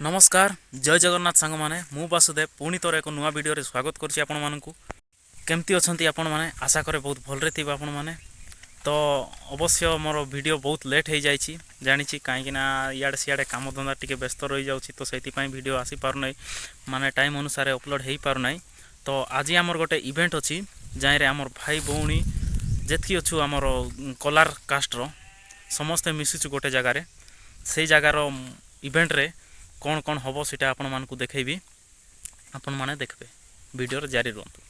नमस्कार जय जगन्नाथ सांग माने मु वासुदेव पुणी थोर एक नुआ वीडियो रे स्वागत करछि आपण मानकु केमती अछंती आपण माने आशा करे बहुत भलरे थिबा आपण माने तो अवश्य मोर वीडियो बहुत लेट हो जाइछि जानिछि काहे कि ना याडे सियाडे काम धंदा टिके व्यस्त रहि जाउछि तो सेति पई वीडियो आसी पारु नै माने टाइम अनुसार अपलोड हेई पारु नै तो आज हमर गोटे इवेंट अछि जाय रे हमर भाई भौणी जेतकी अछु हमर कलार कास्ट रो समस्त मिसिछु गोटे जगह रे सेई जगह रो इवेंट रे कौन कौन हम सीटा आपण मानकु देखैबी आपण माने देखबे वीडियो जारी रहतु।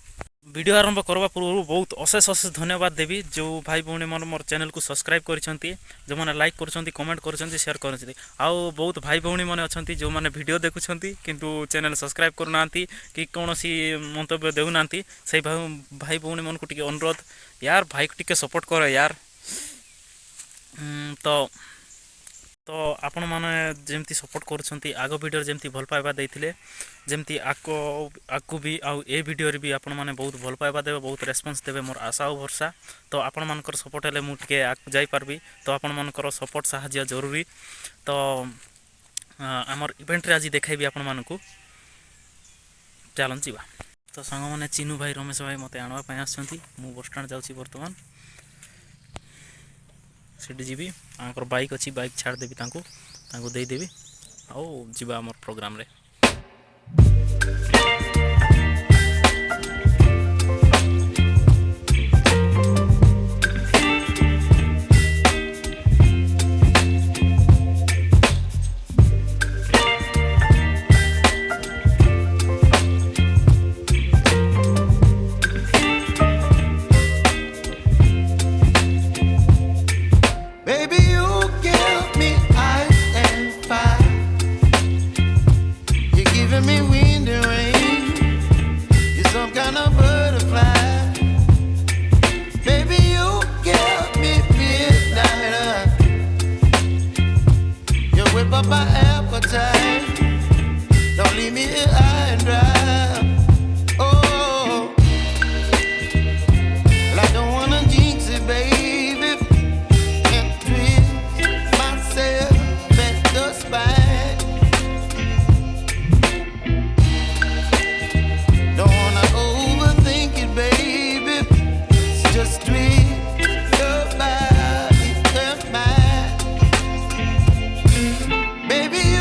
वीडियो आरंभ करबा पूर्व बहुत अशेष अशेष धन्यवाद देवी जो भाई भौणी मन मोर चैनल को सब्सक्राइब करिसंती जो माने लाइक करसंती कमेंट करसंती शेयर करसंती आउ बहुत भाई भौणी माने अछंती जो माने वीडियो देखुछंती किंतु चैनल सब्सक्राइब करूनांती कि कोनोसी मंतव्य देउनांती से भाई भौणी मन को टिके अनुरोध यार भाई को टिके सपोर्ट करो यार। तो आपण माने जेमती सपोर्ट करूछंती आगो वीडियो जेमती भल पाइबा देइथिले जेमती आकु भी आउ ए वीडियो रे भी आपण माने बहुत भल पाइबा देबे बहुत रेस्पॉन्स देबे मोर आशा और भरसा। तो आपण मानकर सपोर्ट हेले मु टिके आकु जाई पारबी तो आपण मानकर सपोर्ट साहाय्य जरूरी। तो हमर इवेंट रे आज देखाइबी आपण मानकु चलन जीवा। तो संग माने चिनू भाई रमेश भाई मते आनवा पय आछंती मु बस स्टैंड जाउची वर्तमान सीटी जीवी आंकर बाइक अच्छी बाइक छाड़ देवी दे देवी आउ जीवा आमर प्रोग्राम रे। My appetite, don't leave me here high and dry. Oh, well, I don't wanna jinx it, baby, and twist myself at the spine. Don't wanna overthink it, baby, it's just twist your body and mine. Baby, you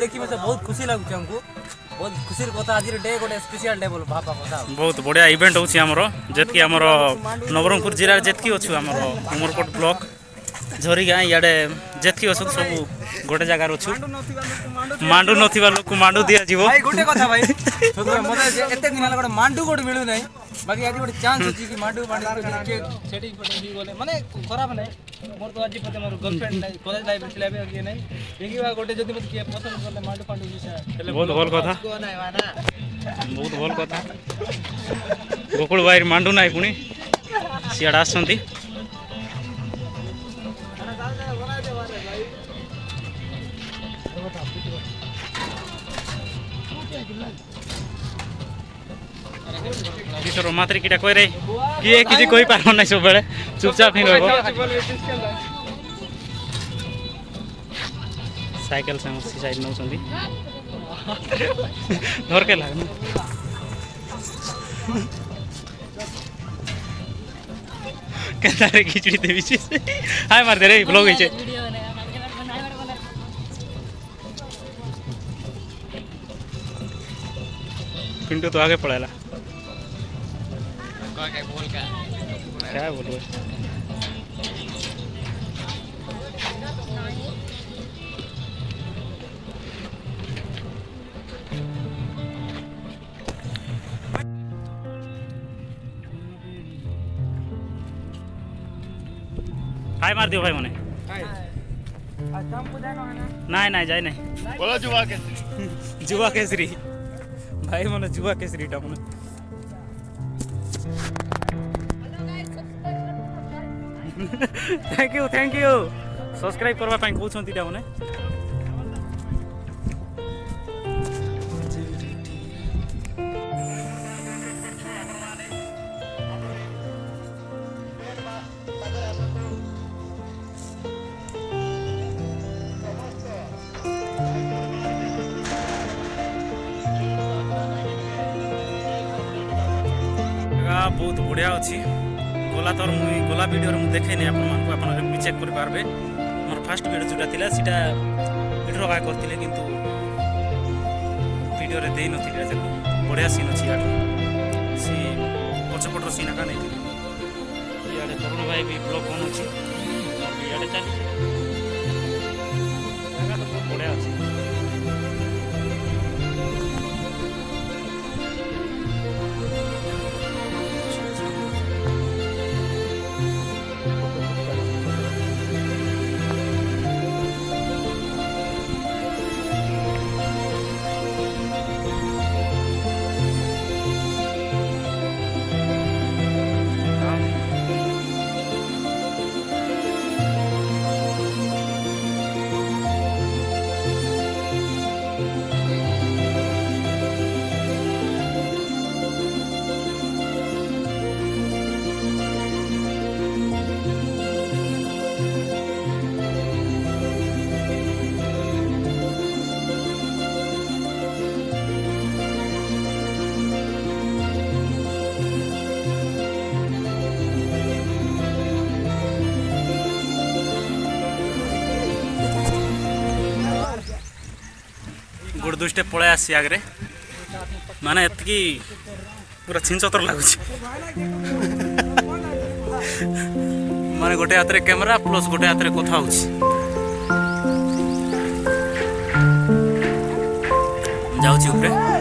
देखि मते बहुत खुशी लागुछ हमको बहुत खुशी कथा आज day गोटे स्पेशल डे बोल भापा कथा बहुत बढ़िया इवेंट होछि हमरो जेतकी हमरो नवरंगपुर जिल्ला जेतकी अछु हमरो उमरकोट ब्लॉक झरीगाँ इयाडे जेतकी अछु सब गोटे जगह अछु मांडू नथिबा लोक को मांडू दिया जीवो भाई गोटे कथा भाई मते एते दिन होला गोटे मांडू गोटे मिलु नै बाकी आज गोटे चांस अछि कि मांडू मांडू के सेटिंग पटे भी बोले माने खराब नै मोर तो आज पते मोर गर्लफ्रेंड नै कॉलेज लाइफ थिला बे कि नै देखि बा गोटे जदी मते के पसंद करले मांडू पांडू विषय बहुत भल कथा बहुत भल कथा गोकुल भाई मांडू नाइ पुणी सियाडा आसंती किशोर मात्री किटा कह रे किए किसी कहि पारो नै सब बेले चुपचाप ही रहबो साइकिल से मसी साइड नौ संदी धर के लाग ना कहता रे खिचड़ी देवी से हाय मार दे रे ब्लॉग है पिंटू तो आगे पड़ेला क्या बोलूँ हाय मार दियो भाई मने नहीं नहीं जाए नहीं बोलो जुआ केसरी भाई मने जुआ केसरी टा मने थैंक यू सब्सक्राइब करबा ପାଇଁ कहउछंती टा मने बहुत बढ़िया अच्छी गला तोर मुई गला वीडियो रे मु देखे नै आपन मानकु आपन भी चेक कर पारबे मोर फर्स्ट वीडियो जोटा थिला सीटा वीडियो का करथिले किंतु वीडियो रे देई नथिले देखो बढ़िया सीन अछि यार सी पछपटर सीन का नै थिले याडे तरुण भाई भी ब्लॉग बन अछि याडे चली जगह तो बहुत बढ़िया अछि गोड़ दुष्टे पड़े आसी आगे माने एतकी पूरा छिंचतर लगुच माने गोटे हाथ में कैमरा प्लस गोटे हाथ में कथा हो जाउची ऊपर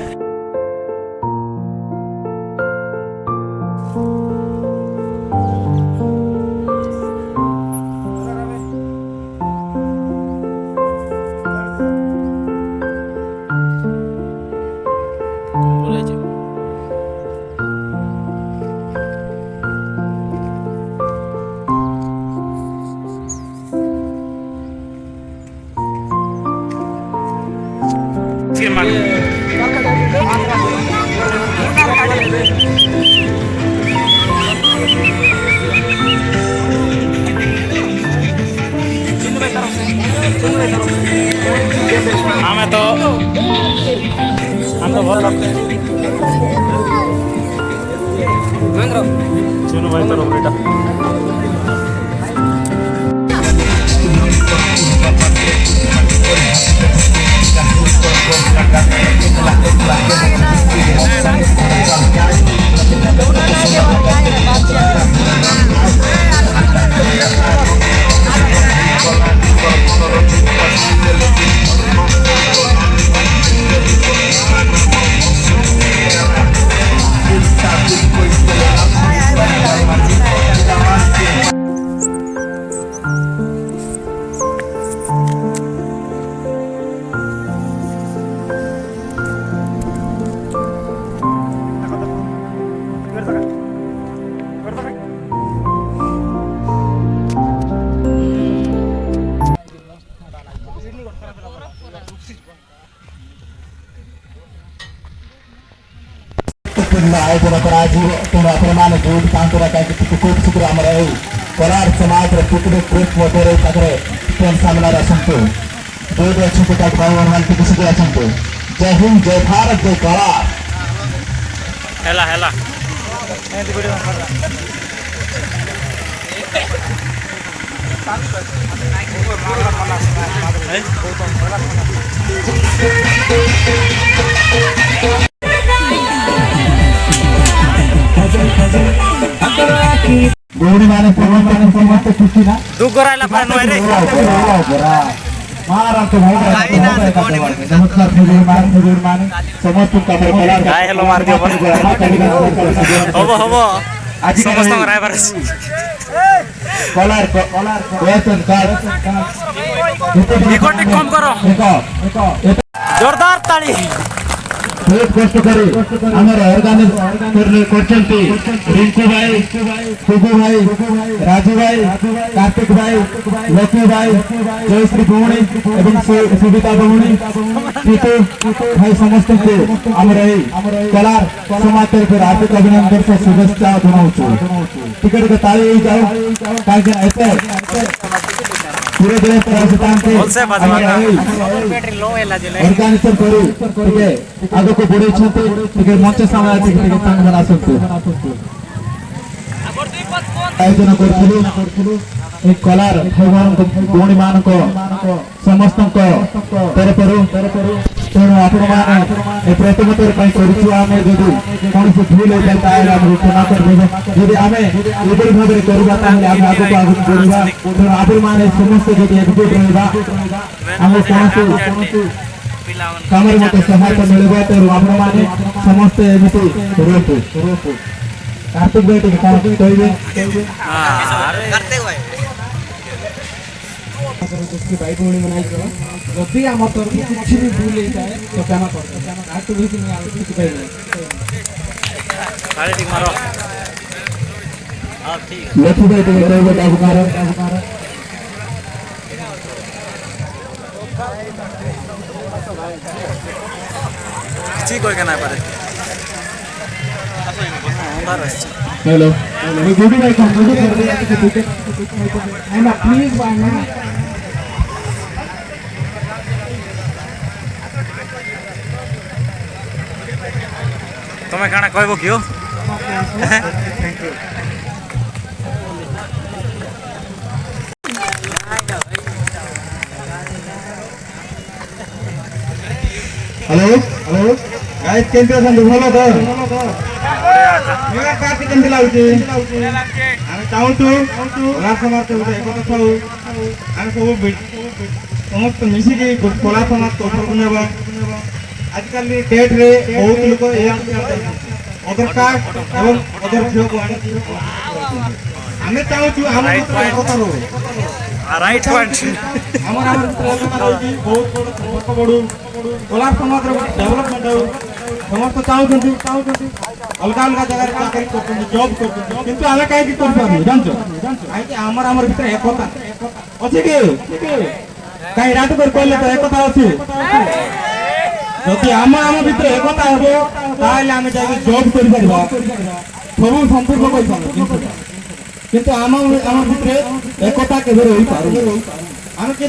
हमें तो भल सुनो भाई तो बेटा ଗୁରୁତ୍ୱପୂର୍ଣ୍ଣ ଆୟୋଜନ କରାଯିବ। ତେଣୁ ଆପଣମାନେ ଯୋଉଠି ତାଙ୍କର କାହିଁକି ଖୁବ୍ ଶୀଘ୍ର ଆମର ଏଇ କୋଲାର ସମାଜର ପିକନିକ୍ ଟ୍ରିପ୍ ମଧ୍ୟରେ ତାଙ୍କର ଟ୍ରେନ୍ ସାମ୍ନାରେ ଆସନ୍ତୁ। ଯୋଉଠି ଅଛନ୍ତି ତାକୁ ଭାଇମାନେ ଟିକେ ଶୀଘ୍ର ଆସନ୍ତୁ। ଜୟ ହିନ୍ଦ, ଜୟ ଭାରତ, ଜୟ କୋଲାର। ହେଲା ହେଲା ଗୌରୀ ମାନେ ସମସ୍ତେ ଖୁସି ନା ତୁ ଗରାଇଲା ପାରେ ନୁହେଁ ରେ ଗାଏ ହେଲ ମାରି ଦିଅ ହବ ହବ ସମସ୍ତଙ୍କ ରାଇବାର ଅଛି ରେକର୍ଡିଂ କମ କର ଜୋରଦାର ତାଳି ବହୁତ କଷ୍ଟ କରି ଆମର ଅର୍ଗାନାଇଜ କରିଛନ୍ତି ରିଙ୍କୁ ଭାଇ, ସୁଗୁ ଭାଇ, ରାଜୁ ଭାଇ, କାର୍ତ୍ତିକ ଭାଇ, ଲକ୍ଷ୍ମୀ ଭାଇ, ଜୟଶ୍ରୀ ଭଉଣୀ ଏବଂ ସୁବିତା ଭଉଣୀ, ଟିଟୁ ଭାଇ ସମସ୍ତଙ୍କୁ ଆମର ଏଇ କୋଲାର ସମାଜ ତରଫରୁ ହାର୍ଦ୍ଦିକ ଅଭିନନ୍ଦନ ସହ ଶୁଭେଚ୍ଛା ଜଣାଉଛୁ। ଟିକେ ଟିକେ ତାଳି ହେଇଯାଉ କାହିଁକି ନା ଏତେ ଧୀରେ ଧୀରେ ଆସିଥାନ୍ତି ଅର୍ଗାନାଇଜେସନ କରି ଟିକେ ଆଗକୁ ବଢେଇଛନ୍ତି। ଟିକେ ମଞ୍ଚ ସମୟ ଟିକେ ସାଙ୍ଗମାନେ ଆସନ୍ତୁ। ଆୟୋଜନ କରିଥିଲୁ এই কলার ভৌণী ମାନଙ୍କ ସମସ୍ତଙ୍କ ତରଫରୁ ତେଣୁ ଆପଣମାନେ ଏ ପ୍ରଥମଥର ପାଇଁ କରିଛୁ। ଆମେ ଯଦି କୌଣସି ଭୁଲ ହୋଇଥାଏ ତାହେଲେ ଆମକୁ କ୍ଷମା କରିଦେବେ। ଯଦି ଆମେ ଏଭଳି ଭାବରେ କରିବା ତାହେଲେ ଆମେ ଆଗକୁ ବଢ଼ିବା। ତେଣୁ ଆପଣମାନେ ସମସ୍ତେ ଯଦି ଏକଜୁଟ ରହିବା ଆମକୁ କୌଣସି କାମରେ ମୋତେ ସହାୟତା ମିଳିବ। ତେଣୁ ଆପଣମାନେ ସମସ୍ତେ ଏମିତି ରୁହନ୍ତୁ। କାର୍ତ୍ତିକ ଭାଇ ଟିକେ କ'ଣ କହିବେ? ଭାଇ ଭଉଣୀ ମାନେ ଯଦି ଆମ ତରଫରୁ କିଛି ବି ଭୁଲ ହେଇଥାଏ ତ କ୍ଷମା କରିଦେବେ। ଆଠୁ ବେଶୀ ଆଉ କିଛି କହିବେ ଲକ୍ଷ୍ମୀ ଭାଇ ଟିକେ କହିବେ ତାକୁ ମାର କିଛି କହିକେ ନାଇଁ ପାରେ हेलो गुडी भाई कौन गुडी कर दिया कि ठीक है ना प्लीज भाई ना तुम्हें काना कहबो कियो हेलो हेलो गाइस केंद्र संग भलो तो मेरा पार्टी केंद्र लाउची ଆମେ ଚାହୁଁଛୁ କଳା ସମାଜ ଗୋଟେ ଏକତା ଥାଉ। ଆମେ ସବୁ ସମସ୍ତେ ମିଶିକି କଳା ସମାଜ ଉପରକୁ ନେବା। ଆଜିକାଲି ଡେଟ୍ରେ ବହୁତ ଲୋକ ଅଦର କାଷ୍ଟ ଏବଂ ଅଦର ଝିଅକୁ ଆଣିକି ଆମେ ଚାହୁଁଛୁ ଆମ ଭିତରେ ଏକତା ରହୁ। ରାଇଟ୍ ପଏଣ୍ଟ ଆମର ଭିତରେ ଏକତା ରହିଛି ବହୁତ ବଢୁ କଳା ସମାଜର ଡେଭଲପମେଣ୍ଟ ହେଉ। ସମସ୍ତେ ଚାହୁଁଛନ୍ତି ଅଲଗା ଅଲଗା ଜାଗାରେ ଚାକିରି କରୁଛନ୍ତି, ଜବ୍ କରୁଛନ୍ତି, କିନ୍ତୁ ଆମେ କାହିଁକି କରିପାରୁନୁ ଜାଣିଛ? କାହିଁକି ଆମର ଭିତରେ ଏକତା ଅଛି କି? କାହିଁ ରାତି କରି କହିଲେ ତ ଏକତା ଅଛି। ଯଦି ଆମ ଭିତରେ ଏକତା ହେବ ତାହେଲେ ଆମେ ଯାଇକି ଜବ୍ କରିପାରିବା, ସବୁ ସମ୍ପୂର୍ଣ୍ଣ କରିପାରିବା। କିନ୍ତୁ ଆମ ଭିତରେ ଏକତା କେବେ ରହିପାରୁନି। ଆମେ କିଏ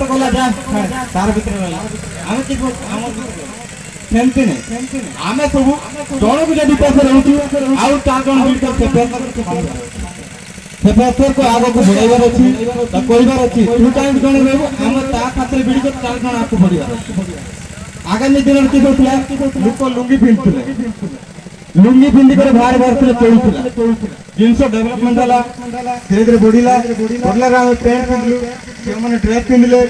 ତ ଗଲା ଯା ତାର ଭିତରେ ରହିଲା ଆମେ କିଏ ଆମ ସେମିତି ନାହିଁ। ଆମେ ସବୁ ଜଣକୁ ଯଦି ପଇସା ରହୁଛୁ ଆଉ 4 ଜଣ ମିଳିତ ସେ ପେପରକୁ ଆଗକୁ ବଢ଼ାଇବାର ଅଛି, କରିବାର ଅଛି। ତୁ କାହିଁକି ଜଣେ ରହିବୁ? ଆମେ ତା ଖାତରେ ବିଡ଼ି କରି 4 ଜଣ ଆଗକୁ ବଢ଼ିବାର। ଆଗାମୀ ଦିନରେ କି କରୁଥିଲା ଲୋକ ଲୁଙ୍ଗି ପିନ୍ଧୁଥିଲେ, ଲୁଙ୍ଗି ପିନ୍ଧିକରି ବାହାରୁଥିଲେ, ଚଳୁଥିଲା। ଜିନିଷ ଡେଭଲପମେଣ୍ଟ ହେଲା, ଧୀରେ ଧୀରେ ବଢ଼ିଲା। ଆମେ ପ୍ୟାଣ୍ଟ ପିନ୍ଧିଲୁ, ଝିଅମାନେ ଡ୍ରେସ୍ ପିନ୍ଧିଲେ,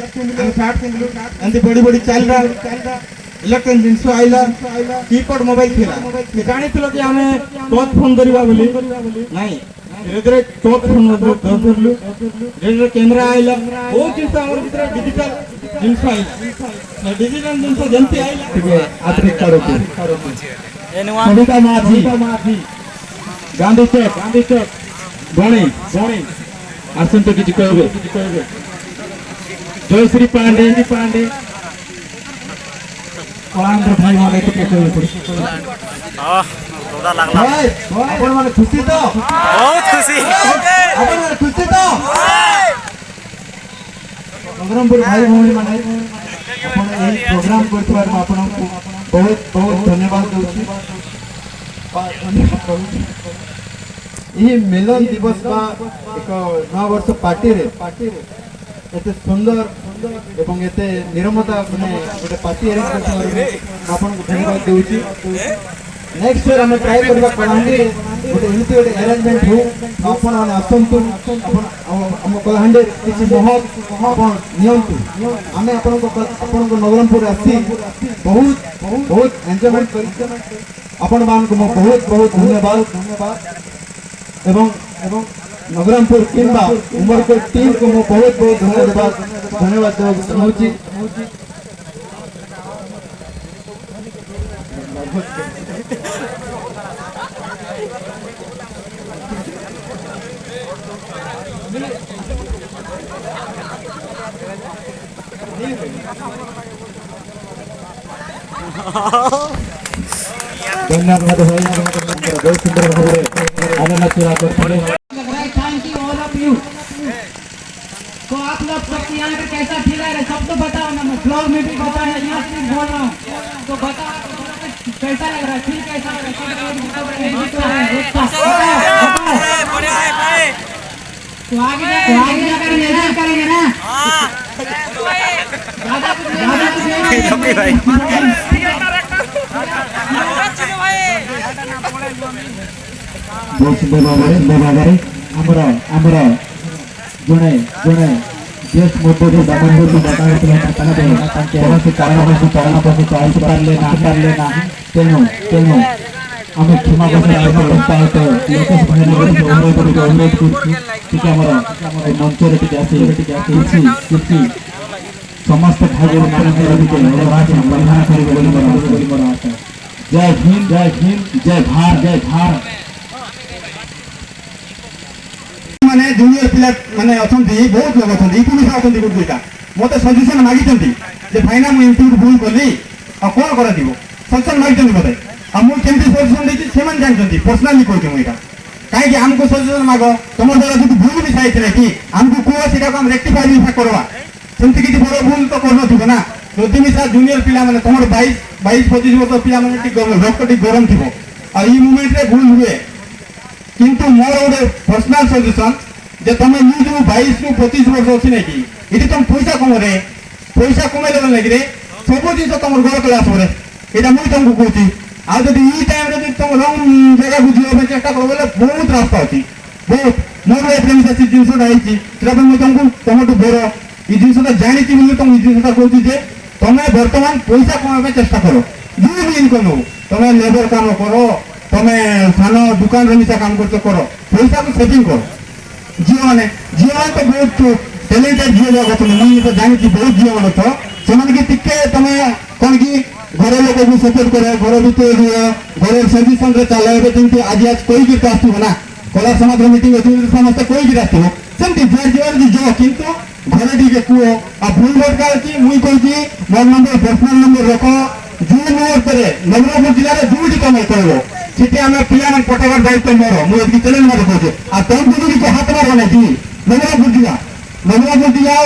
ଆମେ ସାର୍ଟ ପିନ୍ଧିଲୁ, ଏମିତି ବଢ଼ି ଚାଲିଲା। ଇଲେକ୍ଟ୍ରୋନିକ୍ ଜିନିଷ ଆଇଲା, କିପ୍ୟାଡ୍ ମୋବାଇଲ ଥିଲା। ଜାଣିଥିଲ କି ଆମେ ଟଚ୍ ଫୋନ୍ କରିବା ବୋଲି? ନାଇଁ, ଧୀରେ ଧୀରେ ଟଚ୍ ଫୋନ୍ ଧରିଲୁ, ଧୀରେ ଧୀରେ କ୍ୟାମେରା ଆଇଲା। ବହୁତ ଜିନିଷ ଆମର ଭିତରେ ଡିଜିଟାଲ ଜିନିଷ ଆଇଲା। ଡିଜିଟାଲ ଜିନିଷ ଯେମିତି ଆଇଲା ସବିତା ମାଝୀ, ଗାନ୍ଧୀ ଚୌକ, ଗଣେଇ ଆସନ୍ତୁ କିଛି କହିବେ। ଜୟଶ୍ରୀ ପାଣ୍ଡେ କଳାହାଣ୍ଡିର ଭାଇମାନେ ଟିକେ କହିବେ ପଡ଼ିଛି ରୋଦା ଲାଗଲା ଆପଣମାନେ ଖୁସି ତ ବହୁତ ଖୁସି ଆପଣମାନେ ଖୁସି ତ ନବରଙ୍ଗପୁର ଭାଇ ଭଉଣୀମାନେ ଆପଣ ଏହି ପ୍ରୋଗ୍ରାମ କରିଥିବାରୁ ମୁଁ ଆପଣଙ୍କୁ ବହୁତ ବହୁତ ଧନ୍ୟବାଦ ଦେଉଛି ଏହି ମିଲନ ଦିବସ ବା ଏକ ନୂଆବର୍ଷ ପାର୍ଟିରେ ଏତେ ସୁନ୍ଦର ଏବଂ ଏତେ ନିରମତା ମାନେ ଗୋଟେ ପାର୍ଟି ଆରେଞ୍ଜ କରିଥିବାରୁ ମୁଁ ଆପଣଙ୍କୁ ଧନ୍ୟବାଦ ଦେଉଛି ନେକ୍ସଟ ଇୟର ଆମେ ଟ୍ରାଏ କରିବା କଳାହାଣ୍ଡିରେ ଗୋଟେ ଏମିତି ଗୋଟେ ଆରେଞ୍ଜମେଣ୍ଟ ହଉ ଆପଣମାନେ ଆସନ୍ତୁ ଆପଣ ଆମ କଳାହାଣ୍ଡିରେ କିଛି ମହକ ଆପଣ ନିଅନ୍ତୁ ଆମେ ଆପଣଙ୍କ ନବରଙ୍ଗପୁର ଆସି ବହୁତ ବହୁତ ଏନ୍ଜୟମେଣ୍ଟ କରିଛୁ ଆପଣମାନଙ୍କୁ ମୁଁ ବହୁତ ବହୁତ ଧନ୍ୟବାଦ ଏବଂ ନବରଙ୍ଗପୁର କିମ୍ବା ଉମରକୋଟ ଟିମ୍କୁ ମୁଁ ବହୁତ ବହୁତ ଧନ୍ୟବାଦ ଦେବାକୁ ଚାହୁଁଛି धन्यवाद भाई बहुत सुंदर भावे आनंद चुरा करते thank you all of you तो आप लोग सब यहाँ पे कैसा फील है सब तो बताओ ना मैं ब्लॉग में भी बताया यहाँ से भी बोल रहा हूँ तो बताओ कैसा लग रहा है फील कैसा लग रहा है तो आगे जाकर मेहनत करेंगे ना ज्यादा कुछ भाई बहुत सुंदर भावे आमर जड़े देश मध्य दामनपुर कारण पार्ले ना तेणु आम क्षमा अनुरोध मंचर समस्त भाई जय भीम जय भारत माने जूनियर पिला माने अछंती बहुत लोग अछंती पुलिस अछंती गुडुटा मते सजेशन मागिचंती जे भाईना मु इनटू भूल करली आ कोन करा दिबो सजेशन मागिचंती मते आ मु केमती सजेशन देती सेमान जानचंती पर्सनली कहते मु एटा काहे कि हमको सजेशन मागो तुम द्वारा जो भूल भी साइतले कि हमको को सेटा को हम रेक्टिफाई भी करवा सेमती किछि बड़ भूल तो करनो थिबो ना जदि मिसा जूनियर पिला माने तमर 22-25 वर्ष पिला माने टी रक्त टी गरम थिबो आ ई मोमेंट रे भूल हुए किंतु मोर गोटे पर्सनाल सजेशन जे तुम ये जो 22-25 वर्ष अच्छी नहीं कि ये तुम पैसा कमाइले लगे सब जिन तुम घर क्लास ये मुझे तुमको कहूँ आज जब ये टाइम तुम लंग जगह को जीवा चेष्टा कर बहुत रास्ता अच्छी बहुत मोर लाइफ में से जिनसा मुझे तुमको तुम बड़ ये जिनसा जानी तुम ये जिनसा कहूँ तुम्हें बर्तमान पैसा कमाई चेष्टा कर जो भी इनकम हो तुम्हें लेबर काम करो तुम्हें सान दुकान मिसा काम कर पैसा को सेविंग करो झील मैंने तो बहुत टैलेंटेड झील लोग मुझे तो जानी बहुत झील मान तो टिके तुम्हें कौन कि घर लोग भी सपोर्ट करे घर भर घर सजेसन चले जमी आज कोई आसो ना कला समाज मीटिंग अच्छी समस्त कोई आसमती जी जो कितु घरे टी कह आ भूल भटका अच्छी मुझे कहूँ मोर नंबर पर्सनाल नंबर रख जो मुहूर्त नवरंगपुर जिले में जो तुम कह सीटे आम पिला पठाइबार दायित्व मोर मुझे चैलेंज मत कहूँ आ तुमको जो हाथ मार ना नवरंगपुर जिला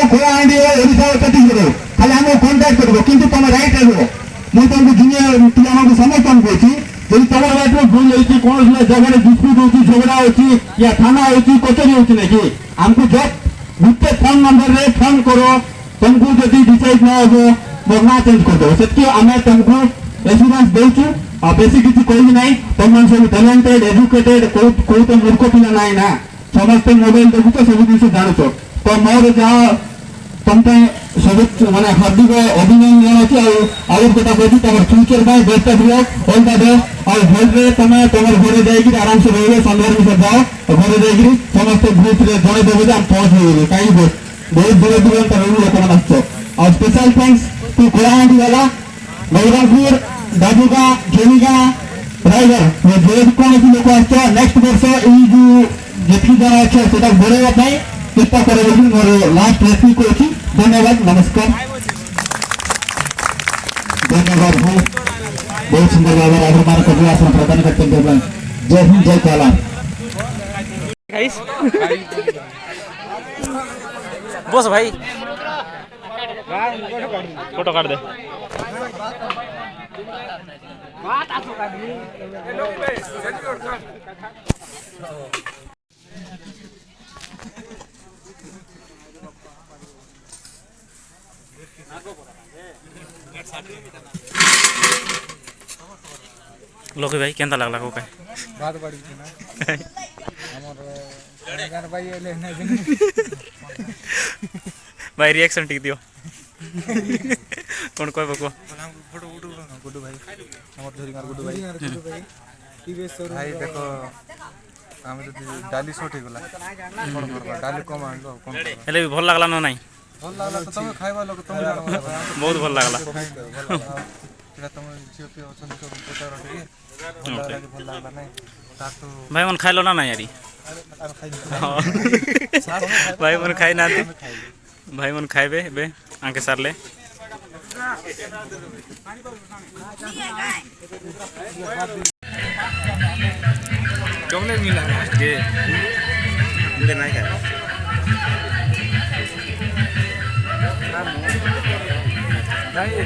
कलाहांडी ओडिशा छत्तीसगढ़ खाली आम कंटाक्ट कर कितु तुम रईट आसो मुझे तुमको जूनियर पिला समस्त कहूँ जब तुम लाइफ में भूल होती कौन जगह डिस्प्यूट होती झगड़ा होती या थाना होती कचेरी होती ना कि आमको जब गुटे फोन नंबर रे फोन करो तुमको जब डिसाइड ना हो ना चेंज कर दो से आम तुमको एश्योरेंस देचु आ बेसी किसी कह ना तुम मन सब टैलेंटेड एजुकेटेड कोई तो मूर्ख पिला ना ना समस्त मोबाइल देखुच सब जिन जानूच तो मोर जहाँ तुम सब मानने हार्दिक अभिनंदन अच्छी आउट कथा कहती तुम future best of luck all the best और घर में तुम तुम घर जाकर आराम से रही सन्ध्या मिसा जाओ घर जाकर समस्त ग्रुप जन देव आम पहुँच कहीं बहुत दूर दूर लोक मैंने और स्पेशल थैंक्स टू कलाहांडी वाला नवरंगपुर दादुगा झेनिगा रायगढ़ जो कौन लोक आस नेक्स्ट वर्ष ये जी जन अच्छे से बढ़ाई चेष्टा कर मोर लास्ट रेस्क्यू कर धन्यवाद नमस्कार धन्यवाद भाई बहुत सुंदर भाव में अभिमान को आसन प्रदान करते हैं जय हिंद जय काला गाइस बस भाई फोटो काट दे लोके भाई केंता लागला को काय बात बड़ी थी ना हमर गान भाई ले ने भाई रिएक्शन ठीक दियो कौन कोई बको फोटो उठो गुड्डू भाई हमर धरी मार गुड्डू भाई भाई देखो हम तो डाली सोटी गला कोन करबा डाली कम आनलो कोन हेले भी भल लागला न नाही भल लागला तो तुम खाइबा लोग तुम जानो बहुत भल लागला एटा तुम जियो पे अछन तो पता रखे भल लागला नहीं ता तो भाई मन खाइलो ना ना यारी भाई मन खाइ ना भाई मन खाइबे बे आके सारले चॉकलेट मिला के मुझे नहीं खाया नहीं